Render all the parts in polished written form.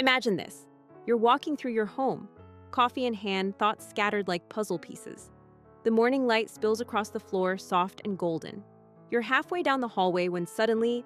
Imagine this. You're walking through your home, coffee in hand, thoughts scattered like puzzle pieces. The morning light spills across the floor, soft and golden. You're halfway down the hallway when suddenly,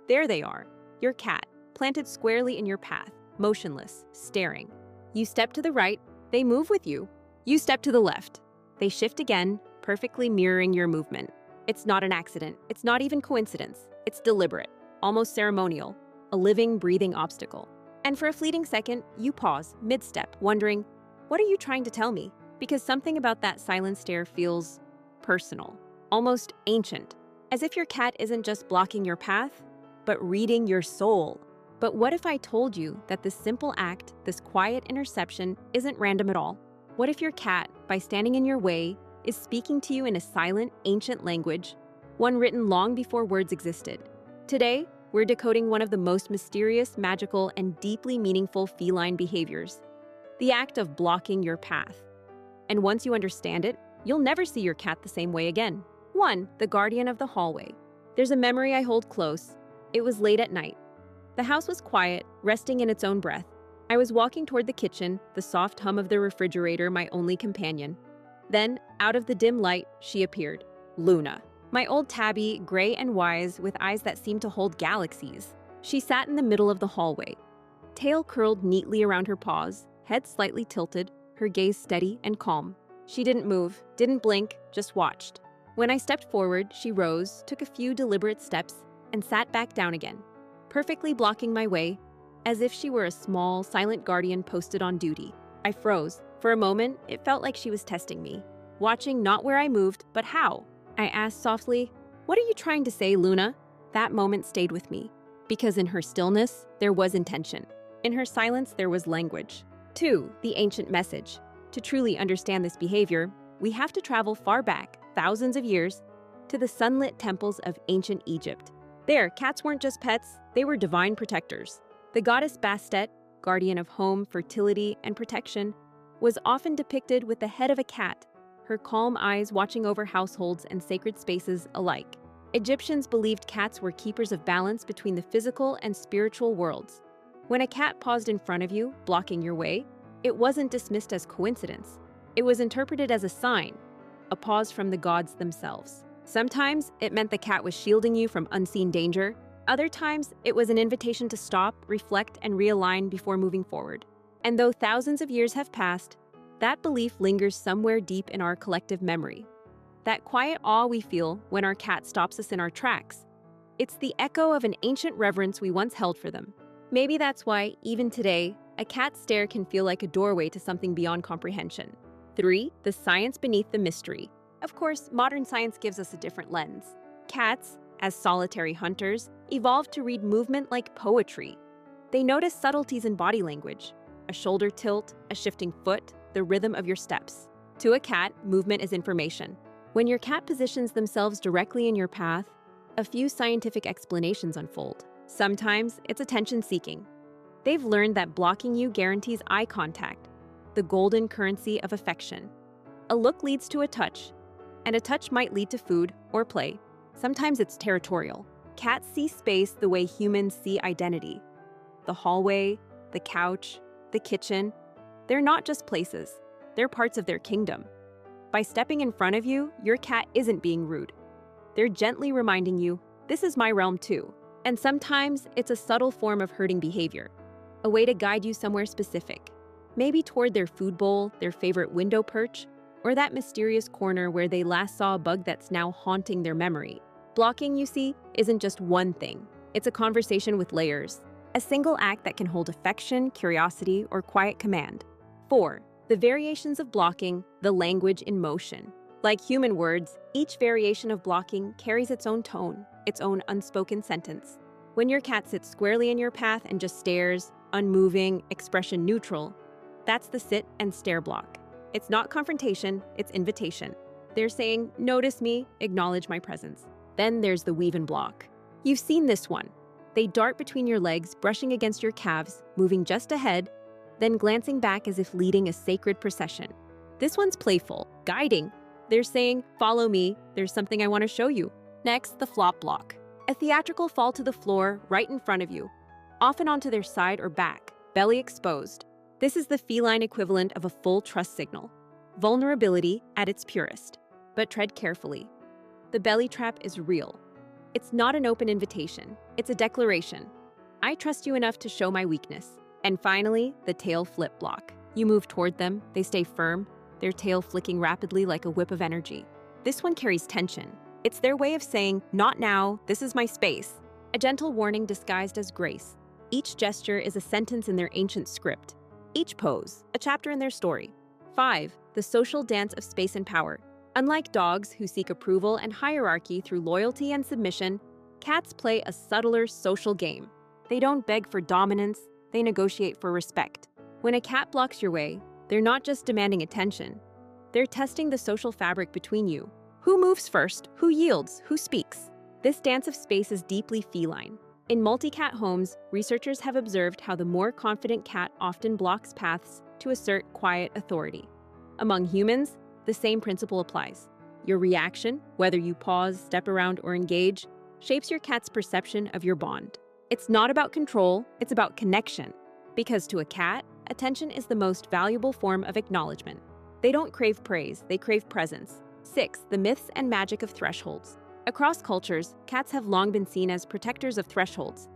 there they are, your cat, planted squarely in your path, motionless, staring. You step to the right, they move with you. You step to the left. They shift again, perfectly mirroring your movement. It's not an accident. It's not even coincidence. It's deliberate, almost ceremonial, a living, breathing obstacle. And for a fleeting second, you pause, mid-step, wondering, what are you trying to tell me? Because something about that silent stare feels personal, almost ancient, as if your cat isn't just blocking your path, but reading your soul. But what if I told you that this simple act, this quiet interception, isn't random at all? What if your cat, by standing in your way, is speaking to you in a silent, ancient language, one written long before words existed? Today, we're decoding one of the most mysterious, magical, and deeply meaningful feline behaviors, the act of blocking your path. And once you understand it, you'll never see your cat the same way again. 1. The guardian of the hallway. There's a memory I hold close. It was late at night. The house was quiet, resting in its own breath. I was walking toward the kitchen, the soft hum of the refrigerator my only companion. Then, out of the dim light, she appeared. Luna. My old tabby, gray and wise, with eyes that seemed to hold galaxies. She sat in the middle of the hallway. Tail curled neatly around her paws, head slightly tilted, her gaze steady and calm. She didn't move, didn't blink, just watched. When I stepped forward, she rose, took a few deliberate steps, and sat back down again, perfectly blocking my way, as if she were a small, silent guardian posted on duty. I froze. For a moment, it felt like she was testing me, watching not where I moved, but how. I asked softly, "What are you trying to say, Luna?" That moment stayed with me, because in her stillness, there was intention. In her silence, there was language. 2. The ancient message. To truly understand this behavior, we have to travel far back, thousands of years, to the sunlit temples of ancient Egypt. There, cats weren't just pets, they were divine protectors. The goddess Bastet, guardian of home, fertility, and protection, was often depicted with the head of a cat, her calm eyes watching over households and sacred spaces alike. Egyptians believed cats were keepers of balance between the physical and spiritual worlds. When a cat paused in front of you, blocking your way, it wasn't dismissed as coincidence. It was interpreted as a sign, a pause from the gods themselves. Sometimes it meant the cat was shielding you from unseen danger. Other times, it was an invitation to stop, reflect, and realign before moving forward. And though thousands of years have passed, that belief lingers somewhere deep in our collective memory. That quiet awe we feel when our cat stops us in our tracks. It's the echo of an ancient reverence we once held for them. Maybe that's why, even today, a cat's stare can feel like a doorway to something beyond comprehension. 3. The science beneath the mystery. Of course, modern science gives us a different lens. Cats, as solitary hunters, evolved to read movement like poetry. They notice subtleties in body language, a shoulder tilt, a shifting foot, the rhythm of your steps. To a cat, movement is information. When your cat positions themselves directly in your path, a few scientific explanations unfold. Sometimes it's attention-seeking. They've learned that blocking you guarantees eye contact, the golden currency of affection. A look leads to a touch, and a touch might lead to food or play. Sometimes it's territorial. Cats see space the way humans see identity. The hallway, the couch, the kitchen, they're not just places, they're parts of their kingdom. By stepping in front of you, your cat isn't being rude. They're gently reminding you, this is my realm too. And sometimes it's a subtle form of herding behavior, a way to guide you somewhere specific, maybe toward their food bowl, their favorite window perch, or that mysterious corner where they last saw a bug that's now haunting their memory. Blocking, you see, isn't just one thing. It's a conversation with layers, a single act that can hold affection, curiosity, or quiet command. 4. The variations of blocking, the language in motion. Like human words, each variation of blocking carries its own tone, its own unspoken sentence. When your cat sits squarely in your path and just stares, unmoving, expression neutral, that's the sit and stare block. It's not confrontation, it's invitation. They're saying, notice me, acknowledge my presence. Then there's the weave and block. You've seen this one. They dart between your legs, brushing against your calves, moving just ahead, then glancing back as if leading a sacred procession. This one's playful, guiding. They're saying, follow me, there's something I want to show you. Next, the flop block. A theatrical fall to the floor right in front of you, often onto their side or back. belly exposed. This is the feline equivalent of a full trust signal. Vulnerability at its purest. But tread carefully. The belly trap is real. It's not an open invitation. It's a declaration. I trust you enough to show my weakness. And finally, the tail flip block. You move toward them, they stay firm, their tail flicking rapidly like a whip of energy. This one carries tension. It's their way of saying, not now, this is my space. A gentle warning disguised as grace. Each gesture is a sentence in their ancient script. Each pose, a chapter in their story. 5. The social dance of space and power. Unlike dogs who seek approval and hierarchy through loyalty and submission, cats play a subtler social game. They don't beg for dominance, they negotiate for respect. When a cat blocks your way, they're not just demanding attention. They're testing the social fabric between you. Who moves first? Who yields? Who speaks? This dance of space is deeply feline. In multi-cat homes, researchers have observed how the more confident cat often blocks paths to assert quiet authority. Among humans, the same principle applies. Your reaction, whether you pause, step around, or engage, shapes your cat's perception of your bond. It's not about control, it's about connection. Because to a cat, attention is the most valuable form of acknowledgement. They don't crave praise, they crave presence. 6. The myths and magic of thresholds. Across cultures, cats have long been seen as protectors of thresholds,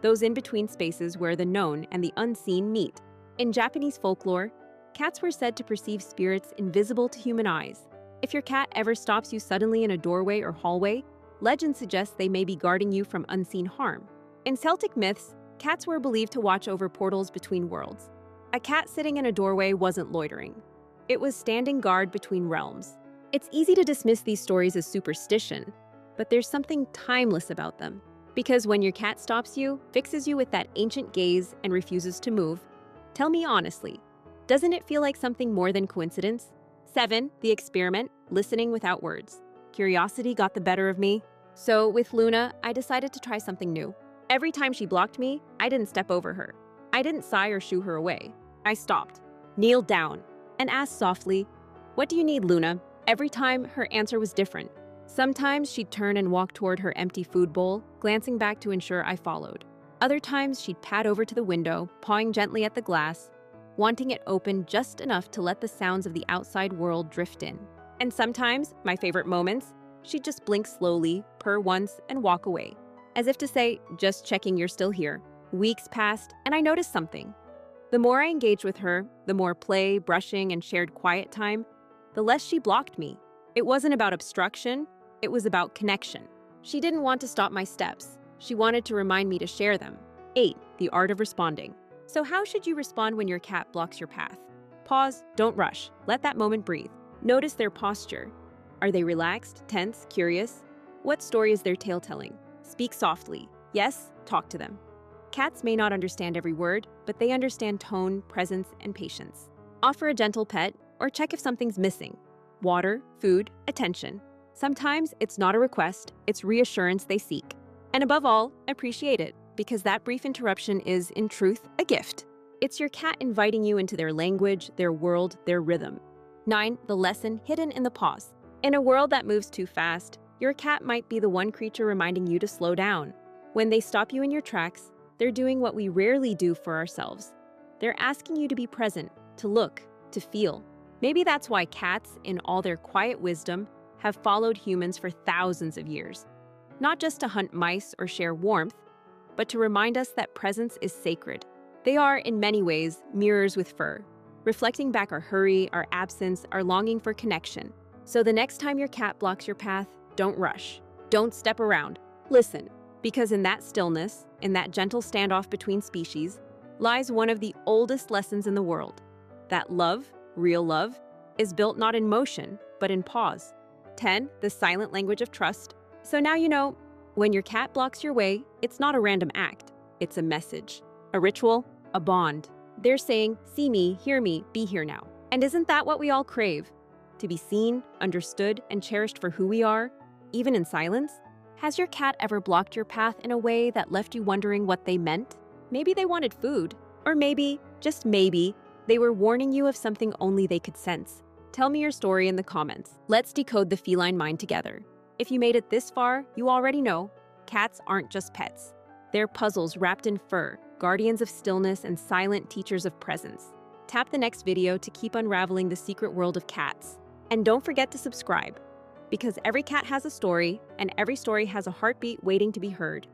those in-between spaces where the known and the unseen meet. In Japanese folklore, cats were said to perceive spirits invisible to human eyes. If your cat ever stops you suddenly in a doorway or hallway, legend suggests they may be guarding you from unseen harm. In Celtic myths, cats were believed to watch over portals between worlds. A cat sitting in a doorway wasn't loitering. It was standing guard between realms. It's easy to dismiss these stories as superstition, but there's something timeless about them. Because when your cat stops you, fixes you with that ancient gaze, and refuses to move, tell me honestly, doesn't it feel like something more than coincidence? 7. The experiment, listening without words. Curiosity got the better of me. So with Luna, I decided to try something new. Every time she blocked me, I didn't step over her. I didn't sigh or shoo her away. I stopped, kneeled down, and asked softly, "What do you need, Luna?" Every time, her answer was different. Sometimes she'd turn and walk toward her empty food bowl, glancing back to ensure I followed. Other times, she'd pad over to the window, pawing gently at the glass, wanting it open just enough to let the sounds of the outside world drift in. And sometimes, my favorite moments, she'd just blink slowly, purr once, and walk away, as if to say, "Just checking you're still here." Weeks passed, and I noticed something. The more I engaged with her, the more play, brushing, and shared quiet time, the less she blocked me. It wasn't about obstruction, it was about connection. She didn't want to stop my steps. She wanted to remind me to share them. 8. The art of responding. So how should you respond when your cat blocks your path? Pause, don't rush. Let that moment breathe. Notice their posture. Are they relaxed, tense, curious? What story is their tail telling? Speak softly. Yes, talk to them. Cats may not understand every word, but they understand tone, presence, and patience. Offer a gentle pet, or check if something's missing. Water, food, attention. Sometimes it's not a request, it's reassurance they seek. And above all, appreciate it, because that brief interruption is, in truth, a gift. It's your cat inviting you into their language, their world, their rhythm. 9. The lesson hidden in the pause. In a world that moves too fast, your cat might be the one creature reminding you to slow down. When they stop you in your tracks, they're doing what we rarely do for ourselves. They're asking you to be present, to look, to feel. Maybe that's why cats, in all their quiet wisdom, have followed humans for thousands of years. Not just to hunt mice or share warmth, but to remind us that presence is sacred. They are, in many ways, mirrors with fur, reflecting back our hurry, our absence, our longing for connection. So the next time your cat blocks your path, don't rush. Don't step around. Listen, because in that stillness, in that gentle standoff between species, lies one of the oldest lessons in the world. That love, real love, is built not in motion, but in pause. 10. The silent language of trust. So now you know, when your cat blocks your way, it's not a random act. It's a message, a ritual, a bond. They're saying, see me, hear me, be here now. And isn't that what we all crave? To be seen, understood, and cherished for who we are, even in silence? Has your cat ever blocked your path in a way that left you wondering what they meant? Maybe they wanted food, or maybe, just maybe, they were warning you of something only they could sense. Tell me your story in the comments. Let's decode the feline mind together. If you made it this far, you already know, cats aren't just pets. They're puzzles wrapped in fur, guardians of stillness and silent teachers of presence. Tap the next video to keep unraveling the secret world of cats. And don't forget to subscribe, because every cat has a story, and every story has a heartbeat waiting to be heard.